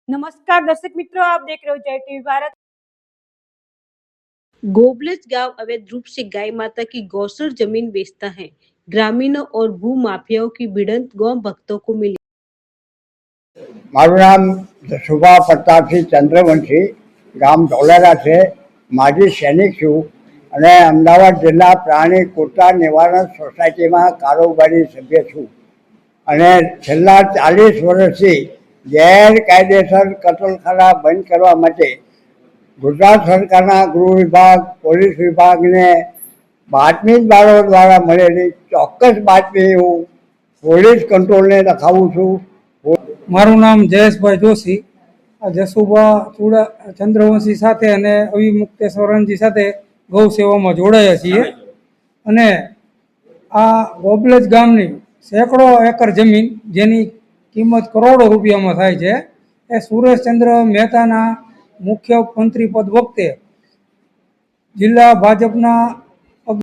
नमस्कार दर्शक मित्रों, आप देख रहे हो जय टीवी भारत। गोबलज गांव अवैध रूप से गाय माता की गौचर जमीन बेचता है। ग्रामीणों और भू माफियाओं की भिड़ंत गौ भक्तों को मिली। મારું નામ સુભા પ્રતાપસિંહ ચંદ્રવંશી, ગામ ધોલેરા છે. માજી સૈનિક છું અને અમદાવાદ જિલ્લા પ્રાણી કુતરા નિવારણ સોસાયટીમાં કારોબારી સભ્ય છું અને છેલ્લા 40 વર્ષથી ગેરકાયદેસર કતલખાના બંધ કરવા માટે ગુજરાત સરકારના ગૃહ વિભાગ, પોલીસ વિભાગને બાતમીદારો દ્વારા મળેલી ચોક્કસ બાતમી હું પોલીસ કંટ્રોલને લખાવું છું. મારું નામ જયેશભાઈ જોશી, આ જસુભા ચંદ્રવંશી સાથે અને અવિમુક્તેશ્વરનજી સાથે ગૌ સેવામાં જોડાયા છીએ અને આ ગોબલજ ગામની સેંકડો એકર જમીન જેની કિંમત કરોડો રૂપિયામાં થાય છે એ સુરેશચંદ્ર મહેતાના મુખ્ય મંત્રી પદ વખતે જિલ્લા ભાજપના